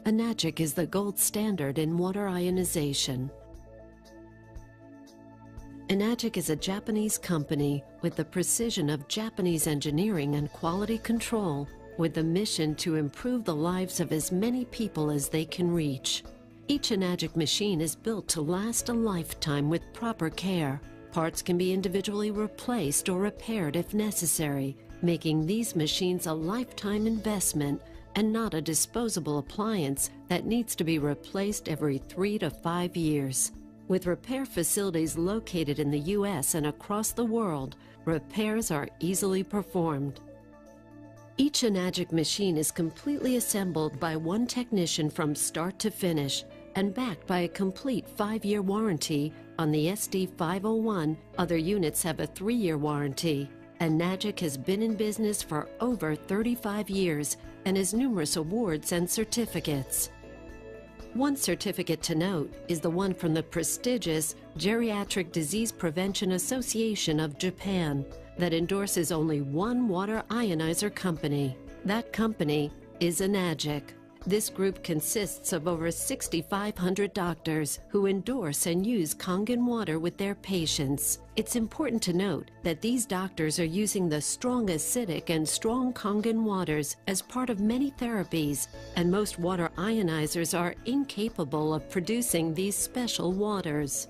Enagic is the gold standard in water ionization. Enagic is a Japanese company with the precision of Japanese engineering and quality control, with the mission to improve the lives of as many people as they can reach. Each Enagic machine is built to last a lifetime with proper care. Parts can be individually replaced or repaired if necessary, making these machines a lifetime investment and not a disposable appliance that needs to be replaced every 3 to 5 years. With repair facilities located in the U.S. and across the world, repairs are easily performed. Each Enagic machine is completely assembled by one technician from start to finish and backed by a complete 5-year warranty. On the SD501, other units have a 3-year warranty. Enagic has been in business for over 35 years and has numerous awards and certificates. One certificate to note is the one from the prestigious Geriatric Disease Prevention Association of Japan that endorses only one water ionizer company. That company is Enagic. This group consists of over 6,500 doctors who endorse and use Kangen water with their patients. It's important to note that these doctors are using the strong acidic and strong Kangen waters as part of many therapies, and most water ionizers are incapable of producing these special waters.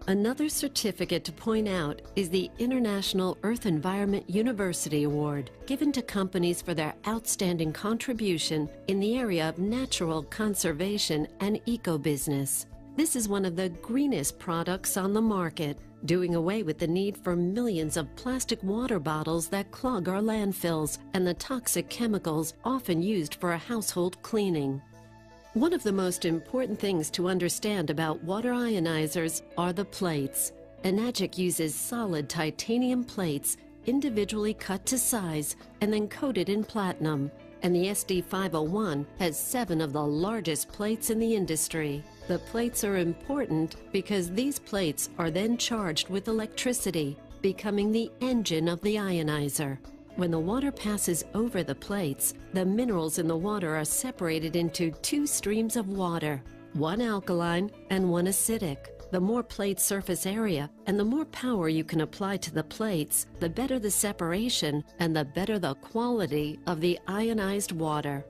Another certificate to point out is the International Earth Environment University Award, given to companies for their outstanding contribution in the area of natural conservation and eco-business. This is one of the greenest products on the market, doing away with the need for millions of plastic water bottles that clog our landfills and the toxic chemicals often used for household cleaning. One of the most important things to understand about water ionizers are the plates. Enagic uses solid titanium plates individually cut to size and then coated in platinum, and the SD501 has 7 of the largest plates in the industry. The plates are important because these plates are then charged with electricity, becoming the engine of the ionizer. When the water passes over the plates, the minerals in the water are separated into 2 streams of water, one alkaline and one acidic. The more plate surface area and the more power you can apply to the plates, the better the separation and the better the quality of the ionized water.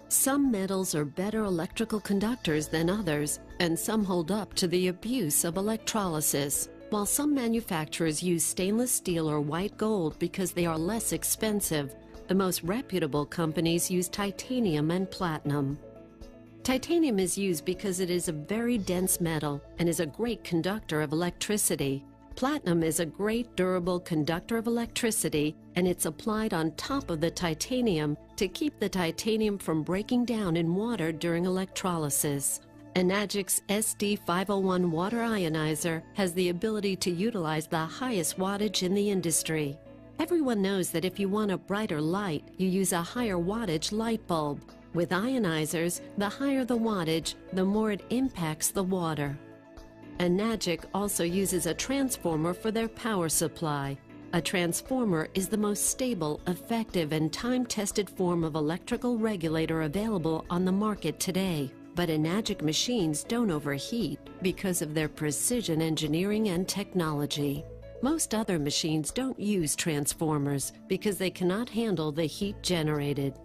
Some metals are better electrical conductors than others, and some hold up to the abuse of electrolysis. While some manufacturers use stainless steel or white gold because they are less expensive, the most reputable companies use titanium and platinum. Titanium is used because it is a very dense metal and is a great conductor of electricity. Platinum is a great durable conductor of electricity, and it's applied on top of the titanium to keep the titanium from breaking down in water during electrolysis. Enagic's SD501 water ionizer has the ability to utilize the highest wattage in the industry. Everyone knows that if you want a brighter light, you use a higher wattage light bulb. With ionizers, the higher the wattage, the more it impacts the water. Enagic also uses a transformer for their power supply. A transformer is the most stable, effective, and time-tested form of electrical regulator available on the market today. But Enagic machines don't overheat because of their precision engineering and technology. Most other machines don't use transformers because they cannot handle the heat generated.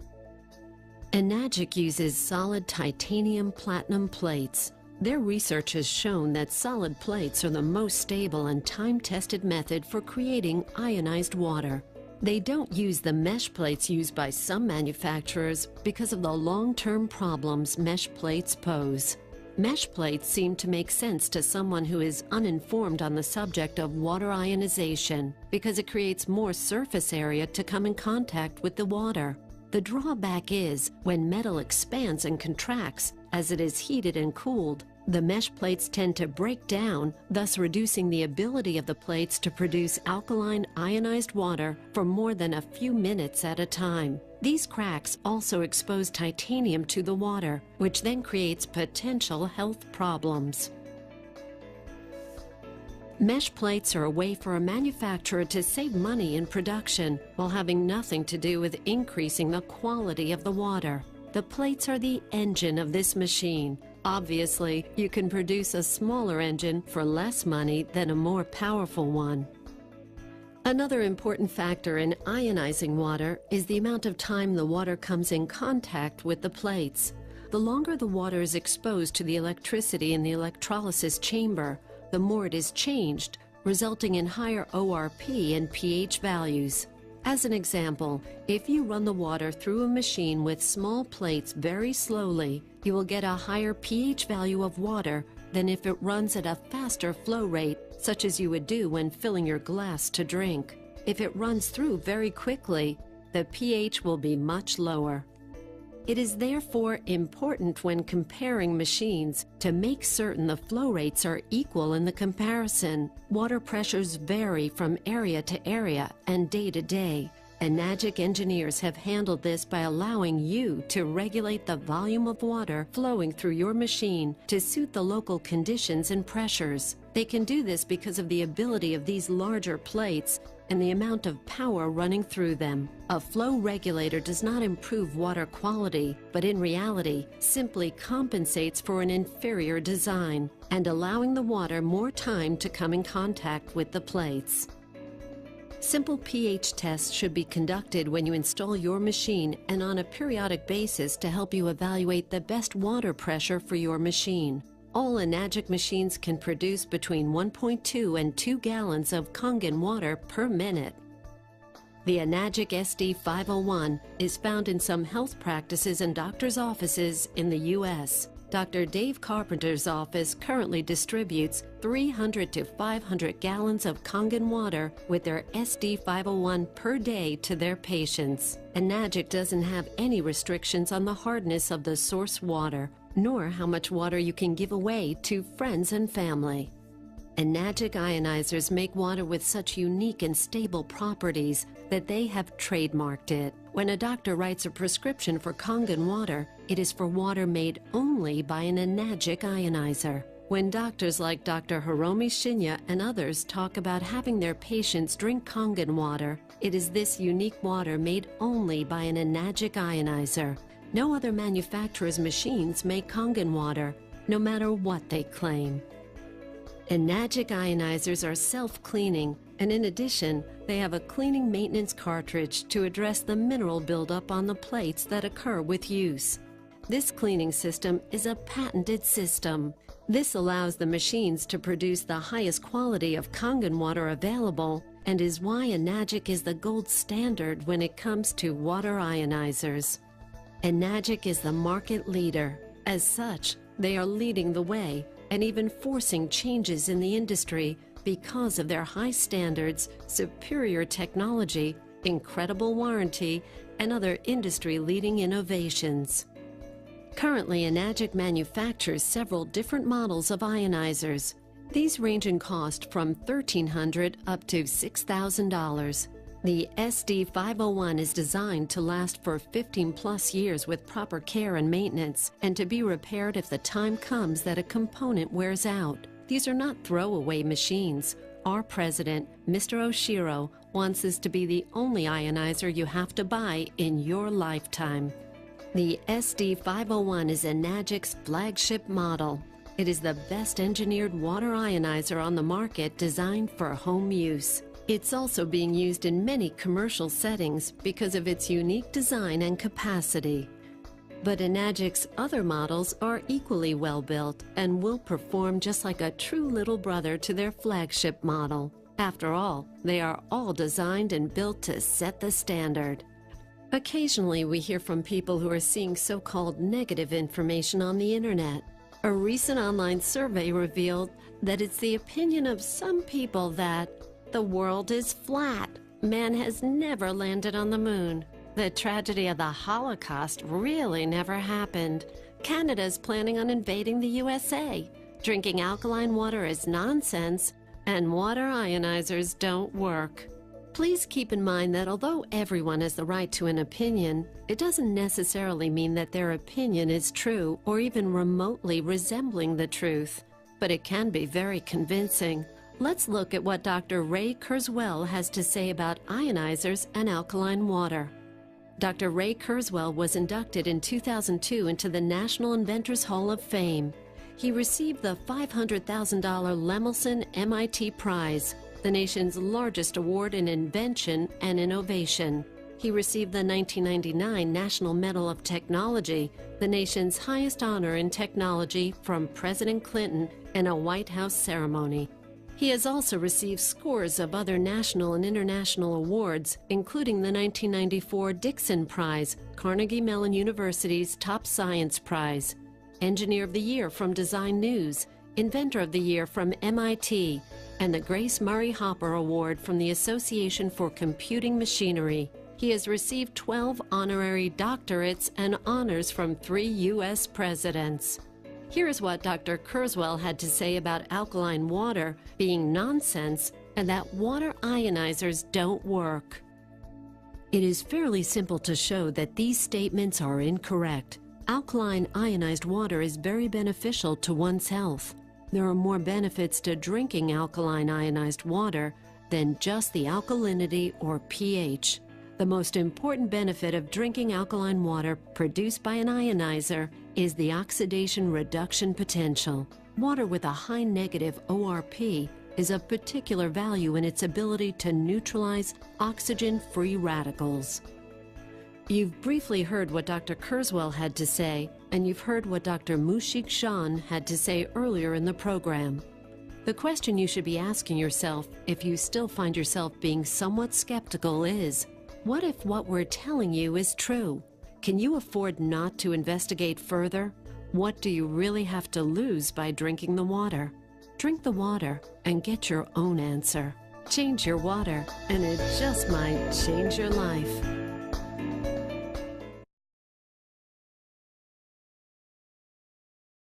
Enagic uses solid titanium platinum plates. Their research has shown that solid plates are the most stable and time-tested method for creating ionized water. They don't use the mesh plates used by some manufacturers because of the long-term problems mesh plates pose. Mesh plates seem to make sense to someone who is uninformed on the subject of water ionization because it creates more surface area to come in contact with the water. The drawback is when metal expands and contracts as it is heated and cooled, the mesh plates tend to break down, thus reducing the ability of the plates to produce alkaline ionized water for more than a few minutes at a time. These cracks also expose titanium to the water, which then creates potential health problems. Mesh plates are a way for a manufacturer to save money in production while having nothing to do with increasing the quality of the water. The plates are the engine of this machine. Obviously, you can produce a smaller engine for less money than a more powerful one. Another important factor in ionizing water is the amount of time the water comes in contact with the plates. The longer the water is exposed to the electricity in the electrolysis chamber, the more it is changed, resulting in higher ORP and pH values. As an example, if you run the water through a machine with small plates very slowly, you will get a higher pH value of water than if it runs at a faster flow rate, such as you would do when filling your glass to drink. If it runs through very quickly, the pH will be much lower. It is therefore important when comparing machines to make certain the flow rates are equal in the comparison. Water pressures vary from area to area and day to day. Enagic engineers have handled this by allowing you to regulate the volume of water flowing through your machine to suit the local conditions and pressures. They can do this because of the ability of these larger plates and the amount of power running through them. A flow regulator does not improve water quality, but in reality simply compensates for an inferior design and allowing the water more time to come in contact with the plates. Simple pH tests should be conducted when you install your machine and on a periodic basis to help you evaluate the best water pressure for your machine. All Enagic machines can produce between 1.2 and 2 gallons of Kangen water per minute. The Enagic SD501 is found in some health practices and doctors' offices in the U.S. Dr. Dave Carpenter's office currently distributes 300 to 500 gallons of Kangen water with their SD501 per day to their patients. Enagic doesn't have any restrictions on the hardness of the source water, nor how much water you can give away to friends and family. Enagic ionizers make water with such unique and stable properties that they have trademarked it. When a doctor writes a prescription for Kangen water, it is for water made only by an Enagic ionizer. When doctors like Dr. Hiromi Shinya and others talk about having their patients drink Kangen water, it is this unique water made only by an Enagic ionizer. No other manufacturer's machines make Kangen water, no matter what they claim. Enagic ionizers are self-cleaning, and in addition, they have a cleaning maintenance cartridge to address the mineral buildup on the plates that occur with use. This cleaning system is a patented system. This allows the machines to produce the highest quality of Kangen water available and is why Enagic is the gold standard when it comes to water ionizers. Enagic is the market leader. As such, they are leading the way and even forcing changes in the industry because of their high standards, superior technology, incredible warranty, and other industry-leading innovations. Currently, Enagic manufactures several different models of ionizers. These range in cost from $1,300 up to $6,000. The SD501 is designed to last for 15+ years with proper care and maintenance, and to be repaired if the time comes that a component wears out. These are not throwaway machines. Our president, Mr. Oshiro, wants this to be the only ionizer you have to buy in your lifetime. The SD501 is Enagic's flagship model. It is the best engineered water ionizer on the market designed for home use. It's also being used in many commercial settings because of its unique design and capacity. But Enagic's other models are equally well built and will perform just like a true little brother to their flagship model. After all, they are all designed and built to set the standard. Occasionally, we hear from people who are seeing so-called negative information on the internet. A recent online survey revealed that it's the opinion of some people that the world is flat. Man has never landed on the moon. The tragedy of the Holocaust really never happened. Canada's planning on invading the USA. Drinking alkaline water is nonsense, and water ionizers don't work. Please keep in mind that although everyone has the right to an opinion, it doesn't necessarily mean that their opinion is true or even remotely resembling the truth. But it can be very convincing. Let's look at what Dr. Ray Kurzweil has to say about ionizers and alkaline water. Dr. Ray Kurzweil was inducted in 2002 into the National Inventors Hall of Fame. He received the $500,000 Lemelson MIT Prize, the nation's largest award in invention and innovation. He received the 1999 National Medal of Technology, the nation's highest honor in technology, from President Clinton in a White House ceremony. He has also received scores of other national and international awards, including the 1994 Dickson Prize, Carnegie Mellon University's Top Science Prize, Engineer of the Year from Design News, Inventor of the Year from MIT, and the Grace Murray Hopper Award from the Association for Computing Machinery. He has received 12 honorary doctorates and honors from 3 U.S. presidents. Here is what Dr. Kurzweil had to say about alkaline water being nonsense and that water ionizers don't work. It is fairly simple to show that these statements are incorrect. Alkaline ionized water is very beneficial to one's health. There are more benefits to drinking alkaline ionized water than just the alkalinity or pH. The most important benefit of drinking alkaline water produced by an ionizer is the oxidation reduction potential. Water with a high negative ORP is of particular value in its ability to neutralize oxygen-free radicals. You've briefly heard what Dr. Kurzweil had to say, and you've heard what Dr. Mushik Shan had to say earlier in the program. The question you should be asking yourself, if you still find yourself being somewhat skeptical, is, what if what we're telling you is true? Can you afford not to investigate further? What do you really have to lose by drinking the water? Drink the water and get your own answer. Change your water, and it just might change your life.